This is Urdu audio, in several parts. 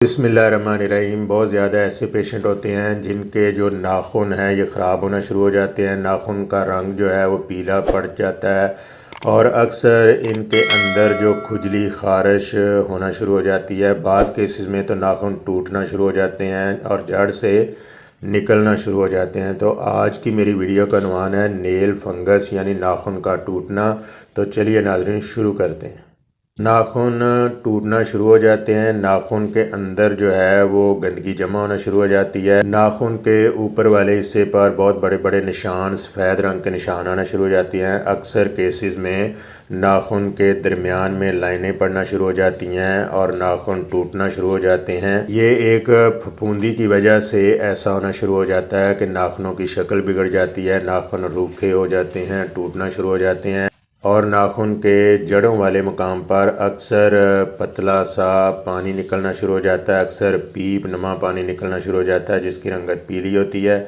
بسم اللہ الرحمن الرحیم۔ بہت زیادہ ایسے پیشنٹ ہوتے ہیں جن کے جو ناخن ہیں یہ خراب ہونا شروع ہو جاتے ہیں، ناخن کا رنگ جو ہے وہ پیلا پڑ جاتا ہے اور اکثر ان کے اندر جو کھجلی خارش ہونا شروع ہو جاتی ہے۔ بعض کیسز میں تو ناخن ٹوٹنا شروع ہو جاتے ہیں اور جڑ سے نکلنا شروع ہو جاتے ہیں۔ تو آج کی میری ویڈیو کا عنوان ہے نیل فنگس یعنی ناخن کا ٹوٹنا۔ تو چلیے ناظرین شروع کرتے ہیں۔ ناخن ٹوٹنا شروع ہو جاتے ہیں، ناخن کے اندر جو ہے وہ گندگی جمع ہونا شروع ہو جاتی ہے، ناخن کے اوپر والے حصے پر بہت بڑے بڑے نشان، سفید رنگ کے نشان آنا شروع ہو جاتی ہیں۔ اکثر کیسز میں ناخن کے درمیان میں لائنیں پڑنا شروع ہو جاتی ہیں اور ناخن ٹوٹنا شروع ہو جاتے ہیں۔ یہ ایک پھپھوندی کی وجہ سے ایسا ہونا شروع ہو جاتا ہے کہ ناخنوں کی شکل بگڑ جاتی ہے، ناخن روکھے ہو جاتے ہیں، ٹوٹنا شروع ہو جاتے ہیں اور ناخن کے جڑوں والے مقام پر اکثر پتلا سا پانی نکلنا شروع ہو جاتا ہے، اکثر پیپ نما پانی نکلنا شروع ہو جاتا ہے جس کی رنگت پیلی ہوتی ہے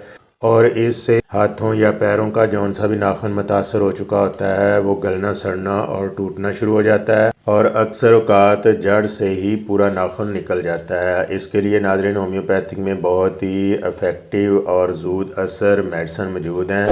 اور اس سے ہاتھوں یا پیروں کا جون سا بھی ناخن متاثر ہو چکا ہوتا ہے وہ گلنا سڑنا اور ٹوٹنا شروع ہو جاتا ہے اور اکثر اوقات جڑ سے ہی پورا ناخن نکل جاتا ہے۔ اس کے لیے ناظرین ہومیوپیتھک میں بہت ہی افیکٹو اور زود اثر میڈیسن موجود ہیں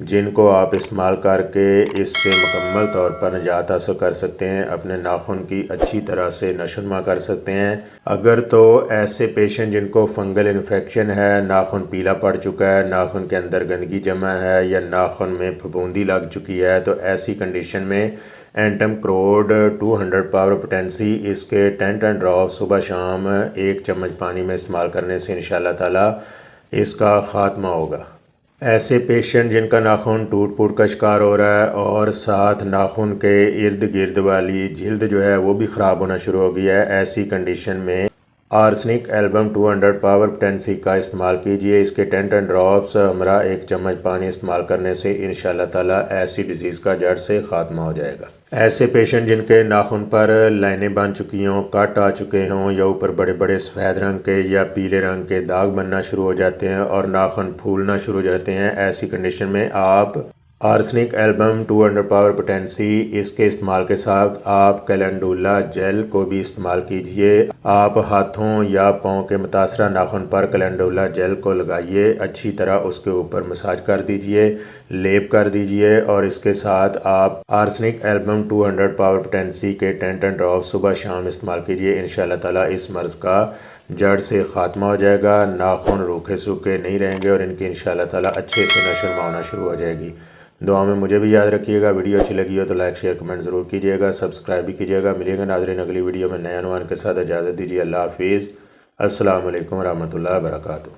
جن کو آپ استعمال کر کے اس سے مکمل طور پر نجات حاصل کر سکتے ہیں، اپنے ناخن کی اچھی طرح سے نشو و نما کر سکتے ہیں۔ اگر تو ایسے پیشنٹ جن کو فنگل انفیکشن ہے، ناخن پیلا پڑ چکا ہے، ناخن کے اندر گندگی جمع ہے یا ناخن میں پھپھوندی لگ چکی ہے تو ایسی کنڈیشن میں اینٹم کروڈ 200 پاور پوٹینسی اس کے 10 ڈراپ صبح شام 1 چمچ پانی میں استعمال کرنے سے انشاءاللہ تعالی اس کا خاتمہ ہوگا۔ ایسے پیشنٹ جن کا ناخن ٹوٹ پھوٹ کا شکار ہو رہا ہے اور ساتھ ناخن کے ارد گرد والی جلد جو ہے وہ بھی خراب ہونا شروع ہو گیا ہے، ایسی کنڈیشن میں آرسنک ایلبم 200 پاور پوٹینسی کا استعمال کیجئے۔ اس کے 10 ڈراپس ہمراہ 1 چمچ پانی استعمال کرنے سے انشاءاللہ تعالی ایسی ڈیزیز کا جڑ سے خاتمہ ہو جائے گا۔ ایسے پیشنٹ جن کے ناخن پر لائنیں بن چکی ہوں، کٹ آ چکے ہوں یا اوپر بڑے بڑے سفید رنگ کے یا پیلے رنگ کے داغ بننا شروع ہو جاتے ہیں اور ناخن پھولنا شروع ہو جاتے ہیں، ایسی کنڈیشن میں آپ آرسنک ایلبم 200 پاور پوٹینسی اس کے استعمال کے ساتھ آپ کیلنڈولا جیل کو بھی استعمال کیجئے۔ آپ ہاتھوں یا پاؤں کے متاثرہ ناخن پر کیلنڈولا جیل کو لگائیے، اچھی طرح اس کے اوپر مساج کر دیجئے، لیپ کر دیجئے اور اس کے ساتھ آپ آرسنک ایلبم 200 پاور پوٹینسی کے 10 ڈراپ صبح شام استعمال کیجئے۔ انشاءاللہ تعالی اس مرض کا جڑ سے خاتمہ ہو جائے گا، ناخن روکھے سوکھے نہیں رہیں گے اور ان کی انشاءاللہ تعالی اچھے سے نشو و نما ہونا شروع ہو جائے گی۔ دعا میں مجھے بھی یاد رکھیے گا۔ ویڈیو اچھی لگی ہو تو لائک شیئر کمنٹ ضرور کیجیے گا، سبسکرائب بھی کیجیے گا۔ ملیے گا ناظرین اگلی ویڈیو میں نئے عنوان کے ساتھ، اجازت دیجیے، اللہ حافظ، السلام علیکم ورحمۃ اللہ وبرکاتہ۔